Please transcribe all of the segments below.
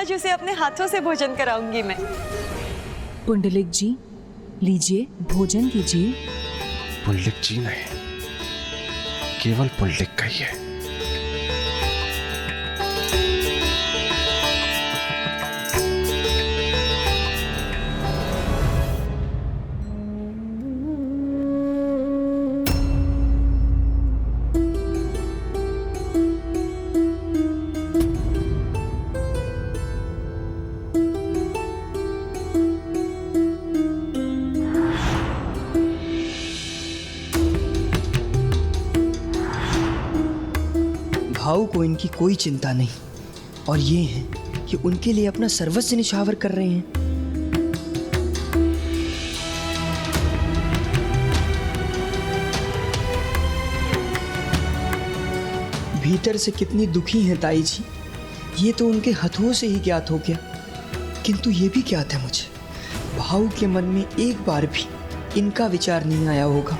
आज उसे अपने हाथों से भोजन कराऊंगी मैं। पुंडलिक जी, लीजिए, भोजन कीजिए। पुंडलिक जी नहीं, केवल पुंडलिक का ही है। भाऊ को इनकी कोई चिंता नहीं, और ये हैं कि उनके लिए अपना सर्वस्व निछावर कर रहे हैं। भीतर से कितनी दुखी हैं ताई जी, ये तो उनके हथों से ही ज्ञात हो गया। किंतु ये भी ज्ञात है मुझे, भाऊ के मन में एक बार भी इनका विचार नहीं आया होगा।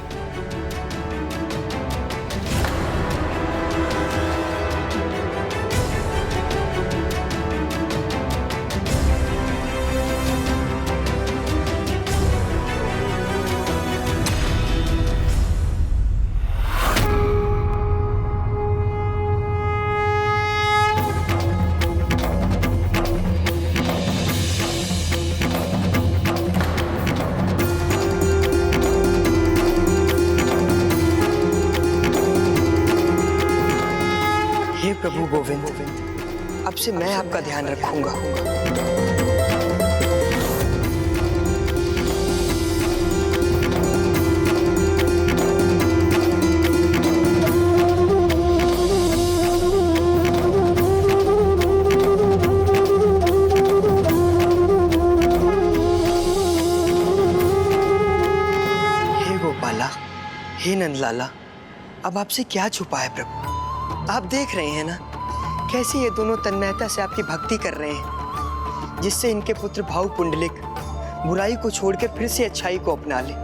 हे प्रभु गोविंद, अब से मैं आपका ध्यान रखूंगा। हे गोपाला, हे नंदलाला, अब आपसे क्या छुपा है प्रभु? आप देख रहे हैं ना कैसे ये दोनों तन्मयता से आपकी भक्ति कर रहे हैं, जिससे इनके पुत्र भाऊ पुंडलिक बुराई को छोड़कर फिर से अच्छाई को अपना ले।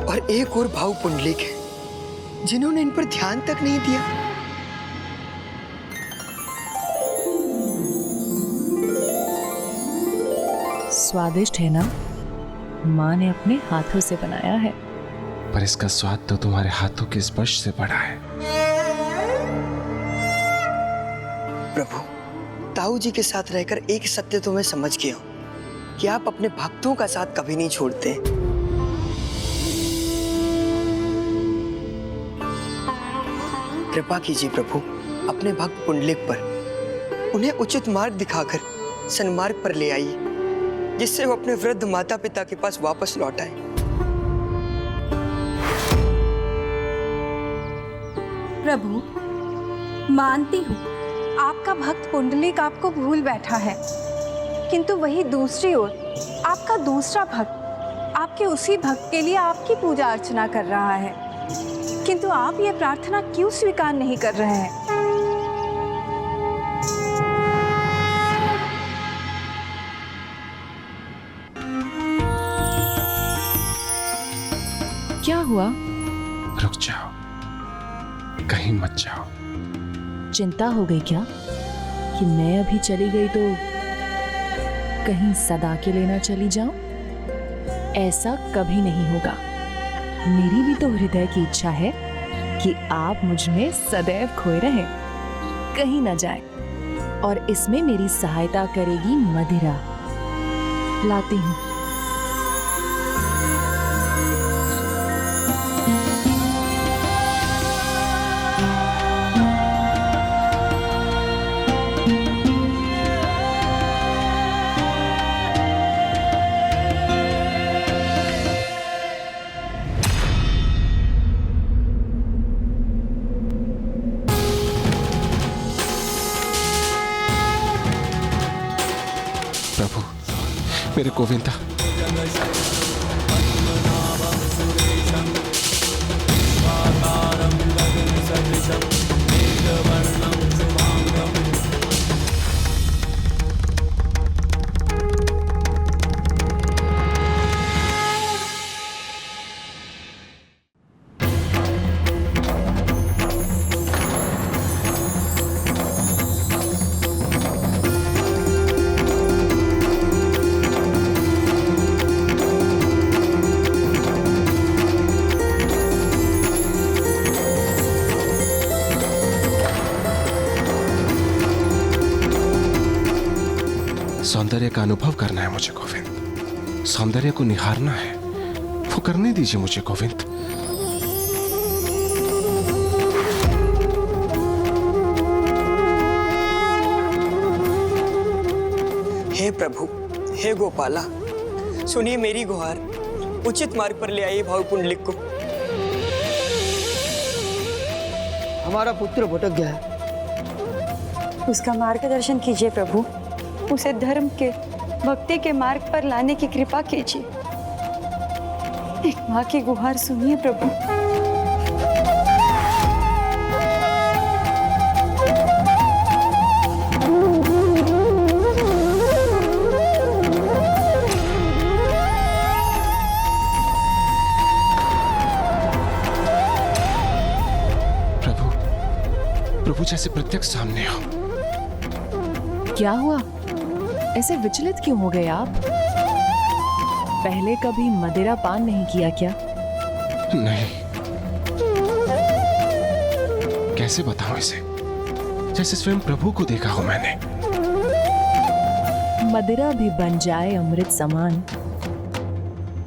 और एक और भाऊ पुंडलिक है जिन्होंने इन पर ध्यान तक नहीं दिया। स्वादिष्ट है ना? माँ ने अपने हाथों से बनाया है। पर इसका स्वाद तो तुम्हारे हाथों के स्पर्श से बढ़ा है। प्रभु, ताऊ जी के साथ रहकर एक सत्य तो मैं समझ गया हूं कि आप अपने भक्तों का साथ कभी नहीं छोड़ते। कृपा कीजिए प्रभु अपने भक्त पुंडलिक पर, उन्हें उचित मार्ग दिखाकर सन्मार्ग पर ले आइए, जिससे वो अपने वृद्ध माता पिता के पास वापस लौट आए। प्रभु, मानती हूँ आपका भक्त पुंडलिक आपको भूल बैठा है, किंतु वही दूसरी ओर आपका दूसरा भक्त आपके उसी भक्त के लिए आपकी पूजा अर्चना कर रहा है, किंतु आप ये प्रार्थना क्यों स्वीकार नहीं कर रहे हैं? क्या हुआ? रुक जाओ, कहीं मत जाओ। चिंता हो गई क्या कि मैं अभी चली गई तो कहीं सदा के लेना चली जाऊं? ऐसा कभी नहीं होगा। मेरी भी तो हृदय की इच्छा है कि आप मुझ में सदैव खोए रहें, कहीं ना जाए। और इसमें मेरी सहायता करेगी मदिरा। लाती हूँ। प्रभु, मेरे गोविंदा, सौंदर्य का अनुभव करना है मुझे गोविंद, सौंदर्य को निहारना है, वो करने दीजिए मुझे गोविंद। हे प्रभु, हे गोपाला, सुनिए मेरी गुहार, उचित मार्ग पर ले आइए भाव पुंडलिक को। हमारा पुत्र भटक गया है। उसका मार्गदर्शन कीजिए प्रभु, उसे धर्म के, भक्ति के मार्ग पर लाने की कृपा कीजिए। एक माँ की गुहार सुनिए प्रभु। प्रभु जैसे प्रत्यक्ष सामने हो। क्या हुआ, ऐसे विचलित क्यों हो गए आप? पहले कभी मदिरा पान नहीं किया क्या? नहीं, कैसे बताऊं इसे, जैसे स्वयं प्रभु को देखा हो मैंने। मदिरा भी बन जाए अमृत समान,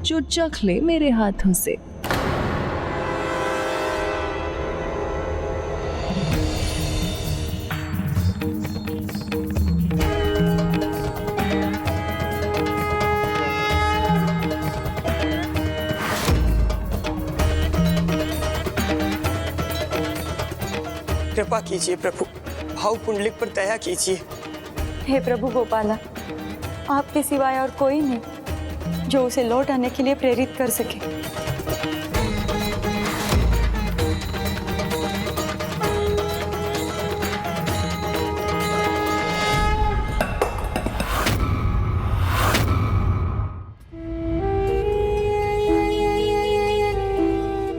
जो चख ले मेरे हाथों से। कृपा कीजिए प्रभु, भाव पुंडलिक पर दया कीजिए। हे प्रभु गोपाला, आपके सिवाय और कोई नहीं जो उसे लौट आने के लिए प्रेरित कर सके।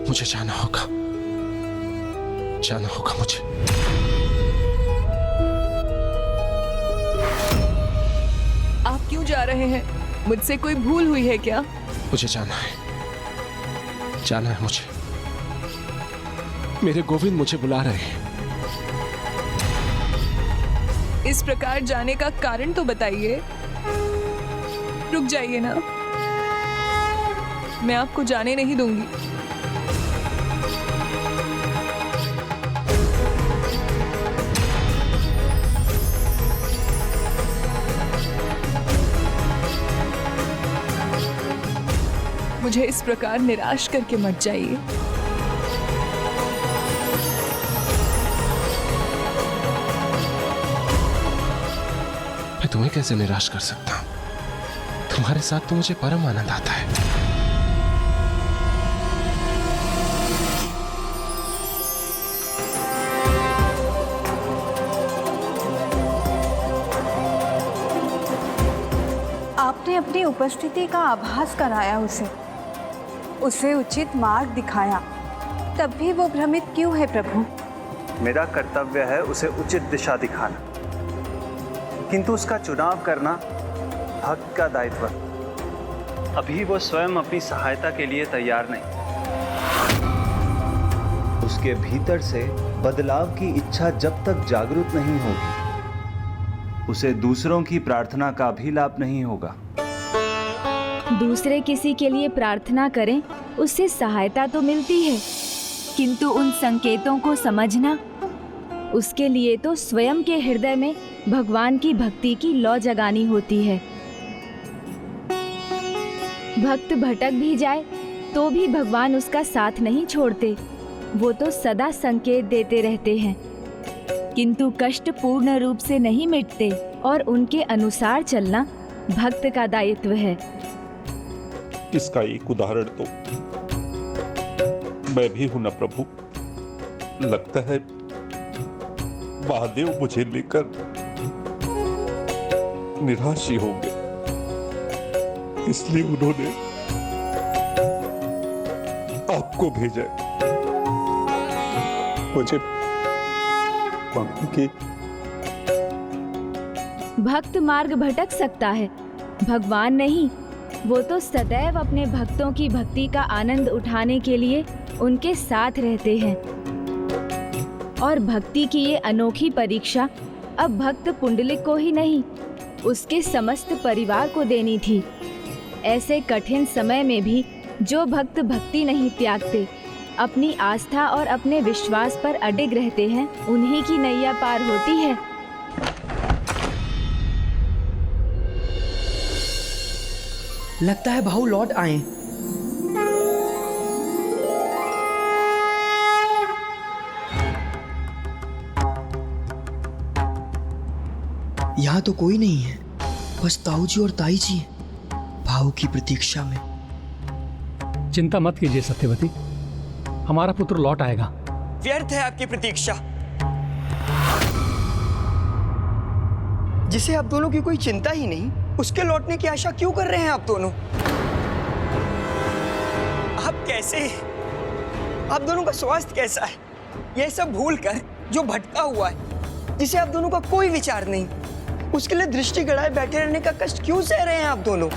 मुझे जाना होगा, जाना होगा मुझे। आप क्यों जा रहे हैं? मुझसे कोई भूल हुई है क्या? मुझे जाना है, जाना है मुझे। मेरे गोविंद मुझे बुला रहे हैं। इस प्रकार जाने का कारण तो बताइए। रुक जाइए ना, मैं आपको जाने नहीं दूंगी। मुझे इस प्रकार निराश करके मत जाइए। मैं तुम्हें कैसे निराश कर सकता हूं? तुम्हारे साथ तो मुझे परम आनंद आता है। आपने अपनी उपस्थिति का आभास कराया उसे उचित मार्ग दिखाया, तब भी वो भ्रमित क्यों है प्रभु? मेरा कर्तव्य है उसे उचित दिशा दिखाना, किंतु उसका चुनाव करना भक्त का दायित्व। अभी वो स्वयं अपनी सहायता के लिए तैयार नहीं। उसके भीतर से बदलाव की इच्छा जब तक जागृत नहीं होगी, उसे दूसरों की प्रार्थना का भी लाभ नहीं होगा। दूसरे किसी के लिए प्रार्थना करें, उससे सहायता तो मिलती है, किंतु उन संकेतों को समझना, उसके लिए तो स्वयं के हृदय में भगवान की भक्ति की लौ जगानी होती है। भक्त भटक भी जाए तो भी भगवान उसका साथ नहीं छोड़ते, वो तो सदा संकेत देते रहते हैं, किंतु कष्ट पूर्ण रूप से नहीं मिटते और उनके अनुसार चलना भक्त का दायित्व है। इसका एक उदाहरण तो मैं भी हूं ना प्रभु। लगता है महादेव मुझे लेकर निराश ही होंगे, इसलिए उन्होंने आपको भेजा मुझे की। भक्त मार्ग भटक सकता है, भगवान नहीं। वो तो सदैव अपने भक्तों की भक्ति का आनंद उठाने के लिए उनके साथ रहते हैं। और भक्ति की ये अनोखी परीक्षा अब भक्त पुंडलिक को ही नहीं, उसके समस्त परिवार को देनी थी। ऐसे कठिन समय में भी जो भक्त भक्ति नहीं त्यागते, अपनी आस्था और अपने विश्वास पर अडिग रहते हैं, उन्हीं की नैया पार होती है। लगता है भाऊ लौट आए। यहाँ तो कोई नहीं है, बस ताऊ जी और ताई जी भाऊ की प्रतीक्षा में। चिंता मत कीजिए सत्यवती, हमारा पुत्र लौट आएगा। व्यर्थ है आपकी प्रतीक्षा। जिसे आप दोनों की कोई चिंता ही नहीं, उसके लौटने की आशा क्यों कर रहे हैं आप दोनों? आप कैसे, आप दोनों का स्वास्थ्य कैसा है? यह सब भूल कर जो भटका हुआ है, जिसे आप दोनों का कोई विचार नहीं, उसके लिए दृष्टि गड़ाए बैठे रहने का कष्ट क्यों सह रहे हैं आप दोनों?